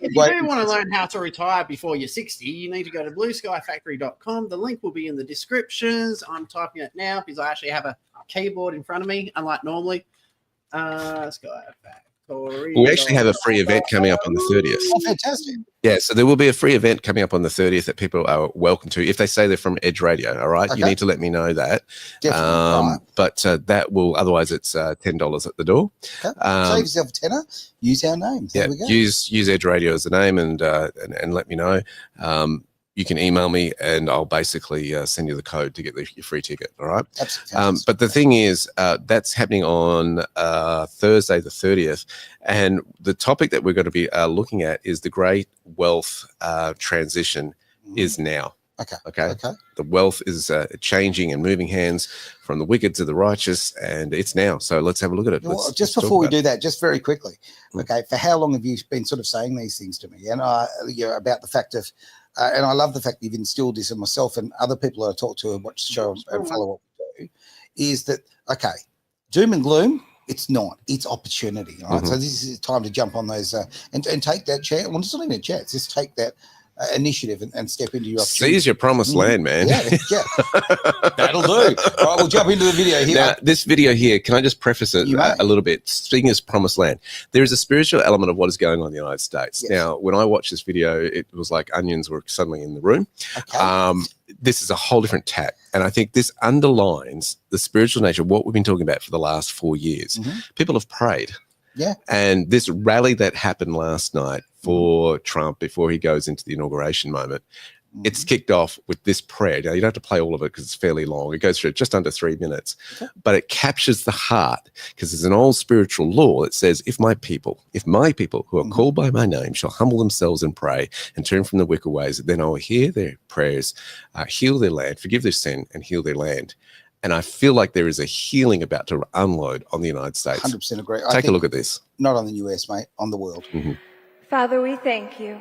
if you do want to learn how to retire before you're 60, you need to go to blueskyfactory.com. The link will be in the descriptions. I'm typing it now because I actually have a keyboard in front of me, unlike normally. Sky Factory. We actually have a free event coming up on the 30th. Oh, fantastic. Yeah, so there will be a free event coming up on the 30th that people are welcome to if they say they're from Edge Radio, all right? Okay. You need to let me know that. Definitely. But that will, otherwise it's $10 at the door. Okay. Save yourself a tenner, use our name. There we go. Use Edge Radio as a name and let me know. You can email me and I'll basically send you the code to get your free ticket, all right? Absolutely. But the thing is, that's happening on Thursday the 30th. And the topic that we're going to be looking at is the great wealth transition is now. Okay. The wealth is changing and moving hands from the wicked to the righteous, and it's now. So let's have a look at it. Well, just before we do that, just very quickly, okay, for how long have you been sort of saying these things to me? And about the fact of, and I love the fact that you've instilled this in myself and other people that I talk to and watch the show and follow what we do, is that, okay, doom and gloom, it's not. It's opportunity, right? Mm-hmm. So this is time to jump on those and take that chance. Well, it's not even a chance. Just take that initiative and step into your opportunity. Seize your promised land, man. Yeah. That'll do. All right, we'll jump into the video here. Now, this video here, can I just preface it a little bit? Speaking as promised land, there is a spiritual element of what is going on in the United States. Yes. Now, when I watched this video, it was like onions were suddenly in the room. Okay. This is a whole different tack. And I think this underlines the spiritual nature of what we've been talking about for the last 4 years. Mm-hmm. People have prayed. Yeah. And this rally that happened last night for Trump before he goes into the inauguration moment, it's kicked off with this prayer. Now, you don't have to play all of it because it's fairly long. It goes through just under 3 minutes. Okay. But it captures the heart because there's an old spiritual law that says, if my people who are called by my name shall humble themselves and pray and turn from the wicked ways, then I will hear their prayers, heal their land, forgive their sin, and heal their land. And I feel like there is a healing about to unload on the United States. 100% agree. Take a look at this. Not on the US, mate, on the world. Mm-hmm. Father, we thank you.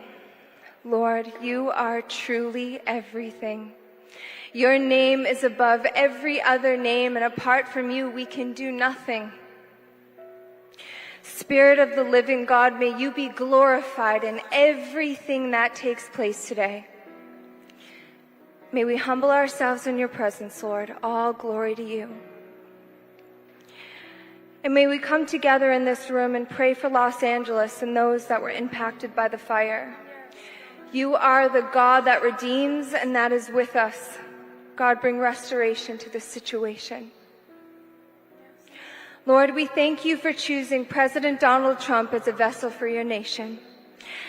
Lord, you are truly everything. Your name is above every other name, and apart from you, we can do nothing. Spirit of the living God, may you be glorified in everything that takes place today. May we humble ourselves in your presence, Lord. All glory to you. And may we come together in this room and pray for Los Angeles and those that were impacted by the fire. You are the God that redeems and that is with us. God, bring restoration to this situation. Lord, we thank you for choosing President Donald Trump as a vessel for your nation.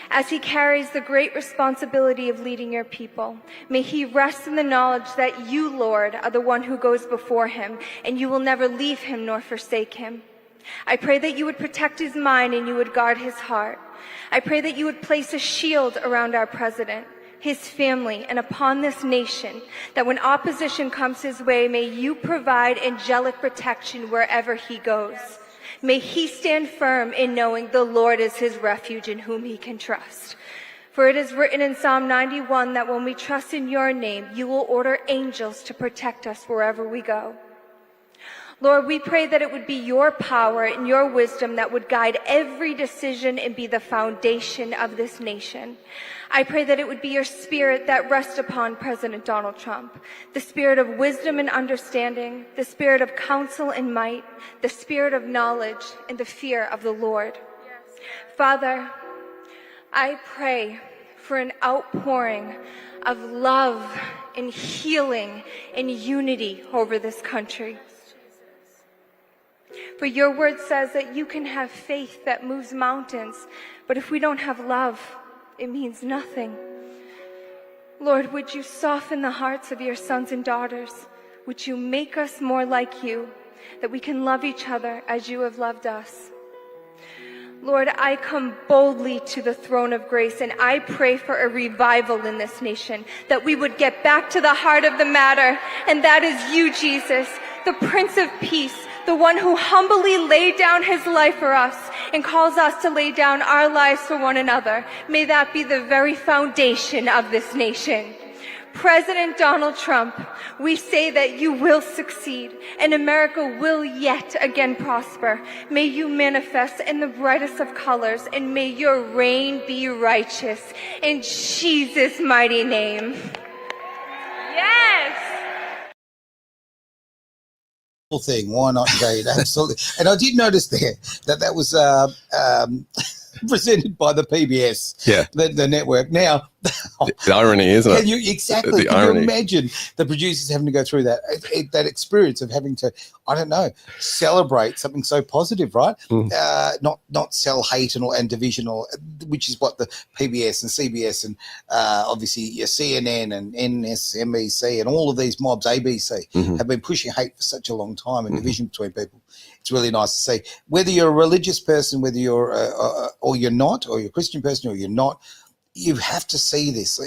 As he carries the great responsibility of leading your people, may he rest in the knowledge that you, Lord, are the one who goes before him, and you will never leave him nor forsake him. I pray that you would protect his mind and you would guard his heart. I pray that you would place a shield around our president, his family, and upon this nation, that when opposition comes his way, may you provide angelic protection wherever he goes. May he stand firm in knowing the Lord is his refuge in whom he can trust. For it is written in Psalm 91 that when we trust in your name, you will order angels to protect us wherever we go. Lord, we pray that it would be your power and your wisdom that would guide every decision and be the foundation of this nation. I pray that it would be your spirit that rests upon President Donald Trump, the spirit of wisdom and understanding, the spirit of counsel and might, the spirit of knowledge and the fear of the Lord. Father, I pray for an outpouring of love and healing and unity over this country. For your word says that you can have faith that moves mountains, but if we don't have love, it means nothing. Lord, would you soften the hearts of your sons and daughters? Would you make us more like you, that we can love each other as you have loved us? Lord, I come boldly to the throne of grace, and I pray for a revival in this nation, that we would get back to the heart of the matter, and that is you, Jesus, the Prince of Peace, the one who humbly laid down his life for us and calls us to lay down our lives for one another. May that be the very foundation of this nation. President Donald Trump, we say that you will succeed and America will yet again prosper. May you manifest in the brightest of colors and may your reign be righteous. In Jesus' mighty name. Yes! Thing, why not indeed? Absolutely. And I did notice there that was presented by the PBS, the network. Now, the irony, isn't it? Can you imagine the producers having to go through that experience of having to, I don't know, celebrate something so positive, right? Not sell hate and division, which is what the PBS and CBS and obviously your CNN and MSNBC and all of these mobs, ABC, have been pushing hate for such a long time and division between people. It's really nice to see. Whether you're a religious person, whether you're or you're not, or you're a Christian person or you're not, you have to see this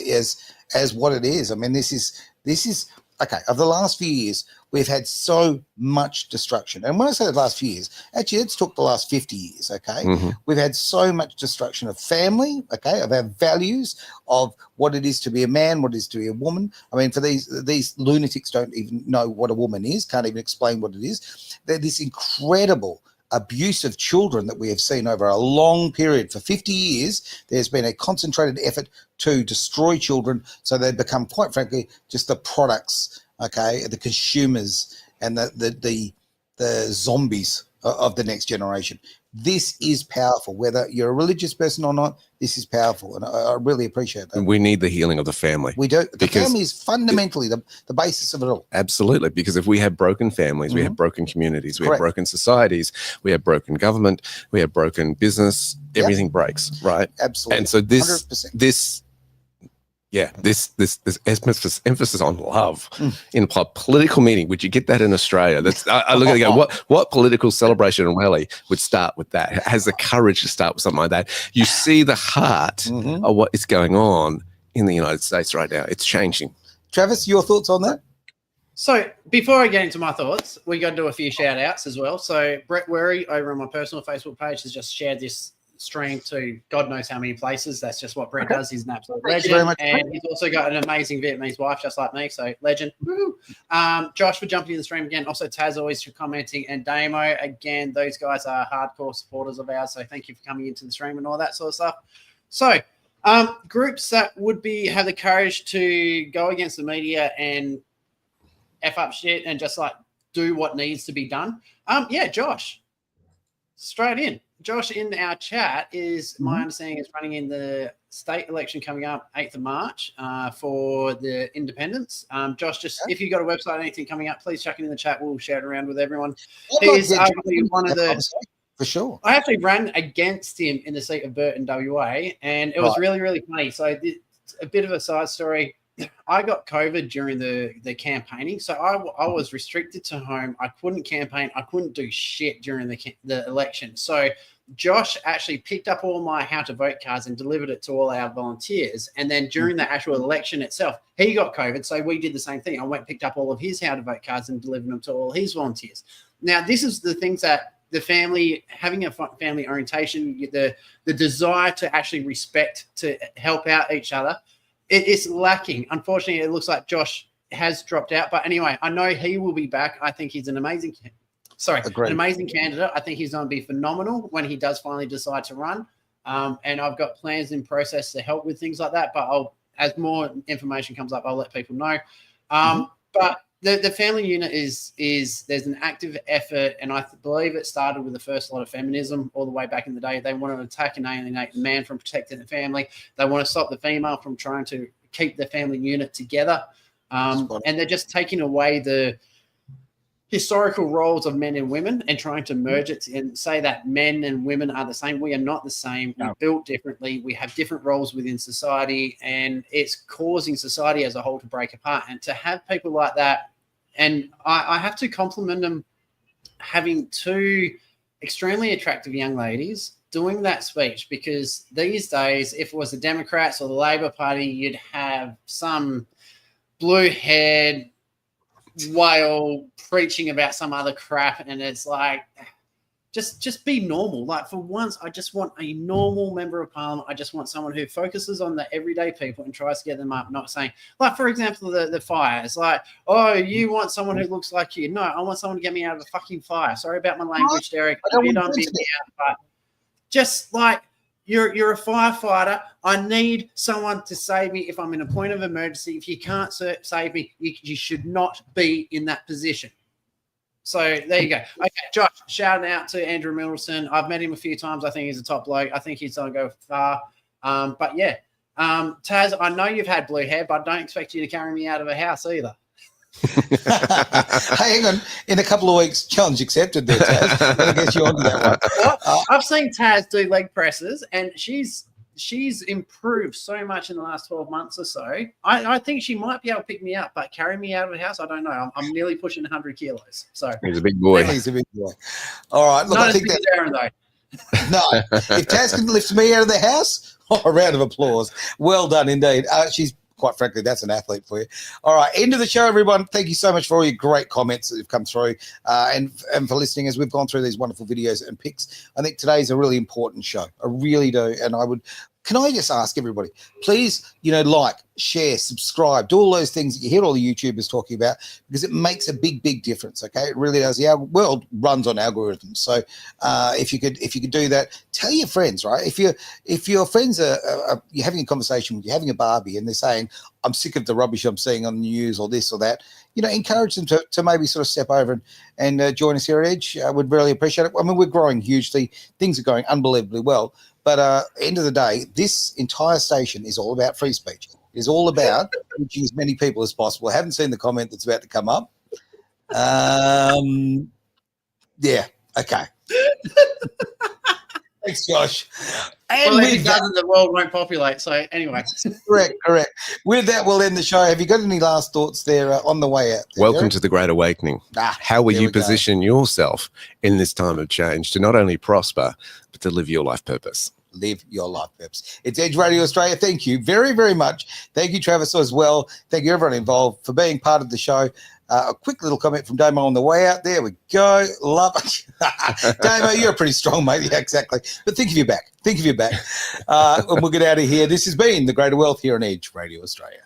as what it is. I mean, this is okay. Over the last few years, we've had so much destruction. And when I say the last few years, actually, let's talk the last 50 years, okay? We've had so much destruction of family, okay, of our values, of what it is to be a man, what it is to be a woman. I mean, for these lunatics don't even know what a woman is, can't even explain what it is. They're this incredible abuse of children that we have seen over a long period. For 50 years, there's been a concentrated effort to destroy children so they become, quite frankly, just the products, okay, the consumers and the zombies of the next generation. This is powerful. Whether you're a religious person or not, this is powerful, and I really appreciate that. We need the healing of the family. We do. The family is fundamentally the basis of it all. Absolutely, because if we have broken families, we have broken communities, we have broken societies, we have broken government, we have broken business, everything breaks, right? Absolutely. And so this 100%. this emphasis on love in a political meeting. Would you get that in Australia? That's I look at it and go, what political celebration and rally would start with that? Has the courage to start with something like that? You see the heart of what is going on in the United States right now. It's changing. Travis, your thoughts on that? So before I get into my thoughts, we got to do a few shout outs as well. So Brett Werry over on my personal Facebook page has just shared this stream to God knows how many places. That's just what Brett does. He's an absolute legend. And he's also got an amazing Vietnamese wife, just like me. So legend. Josh for jumping in the stream again. Also Taz always for commenting. And Damo, again, those guys are hardcore supporters of ours. So thank you for coming into the stream and all that sort of stuff. So groups that would have the courage to go against the media and F up shit and just like do what needs to be done. Josh, straight in. Josh in our chat is, my understanding, is running in the state election coming up 8th of March for the independents. Josh, just if you've got a website or anything coming up, please chuck it in the chat. We'll share it around with everyone. He's arguably one of the... For sure. I actually ran against him in the seat of Burton, WA, and it was really, really funny. So a bit of a side story. I got COVID during the campaigning, so I was restricted to home. I couldn't campaign. I couldn't do shit during the election. So Josh actually picked up all my how to vote cards and delivered it to all our volunteers. And then during the actual election itself, he got COVID, so we did the same thing. I went and picked up all of his how to vote cards and delivered them to all his volunteers. Now, this is the things that the family, having a family orientation, the desire to actually respect, to help out each other, it is lacking. Unfortunately, it looks like Josh has dropped out. But anyway, I know he will be back. I think he's an amazing candidate. I think he's going to be phenomenal when he does finally decide to run. And I've got plans in process to help with things like that. But as more information comes up, I'll let people know. But the family unit is there's an active effort, and I believe it started with the first lot of feminism all the way back in the day. They want to attack and alienate the man from protecting the family. They want to stop the female from trying to keep the family unit together. And they're just taking away the historical roles of men and women and trying to merge it and say that men and women are the same. We are not the same. We're built differently. We have different roles within society, and it's causing society as a whole to break apart. And to have people like that, and I have to compliment them having two extremely attractive young ladies doing that speech, because these days, if it was the Democrats or the Labor Party, you'd have some blue-haired whale preaching about some other crap, and it's like, just be normal. Like, for once, I just want a normal member of parliament. I just want someone who focuses on the everyday people and tries to get them up, not saying, like, for example, the fire. It's like, oh, you want someone who looks like you. No, I want someone to get me out of a fucking fire. Sorry about my language, Derek. You don't beat me out, but just like, you're a firefighter. I need someone to save me if I'm in a point of emergency. If you can't save me, you should not be in that position. So there you go. Okay, Josh, shout out to Andrew Middleton. I've met him a few times. I think he's a top bloke. I think he's going to go far. But yeah, Taz, I know you've had blue hair, but I don't expect you to carry me out of a house either. Hey, hang on. In a couple of weeks, challenge accepted there, Taz. I'll get you onto that one. I've seen Taz do leg presses, and she's improved so much in the last 12 months or so. I think she might be able to pick me up, but carry me out of the house, I don't know. I'm nearly pushing 100 kilos. So he's a big boy. He's a big boy. All right. Look, not I think as big as Aaron, though. No. If Taz can lift me out of the house, a round of applause. Well done indeed. She's, quite frankly, that's an athlete for you. All right, end of the show, everyone. Thank you so much for all your great comments that have come through and for listening as we've gone through these wonderful videos and pics. I think today's a really important show. I really do. And can I just ask everybody, please, like, share, subscribe, do all those things that you hear all the YouTubers talking about, because it makes a big, big difference. Okay, it really does. Our world runs on algorithms. So if you could do that, tell your friends, right? If your friends are you're having a conversation with you, having a barbie, and they're saying, I'm sick of the rubbish I'm seeing on the news or this or that, encourage them to maybe sort of step over and join us here at Edge. I would really appreciate it. I mean, we're growing hugely. Things are going unbelievably well. But end of the day, this entire station is all about free speech. It is all about reaching as many people as possible. I haven't seen the comment that's about to come up. Yeah, okay. Thanks, Josh. And well, if it doesn't, the world won't populate. So anyway. Correct. With that, we'll end the show. Have you got any last thoughts there on the way out? Welcome to the Great Awakening. How will you position yourself in this time of change to not only prosper, but to live your life purpose? Live your life purpose. It's Edge Radio Australia. Thank you very, very much. Thank you, Travis, as well. Thank you, everyone involved, for being part of the show. A quick little comment from Damo on the way out. There we go. Love it. Damo, you're pretty strong, mate. Yeah, exactly. But think of your back. And we'll get out of here. This has been The Greater Wealth here on Edge Radio Australia.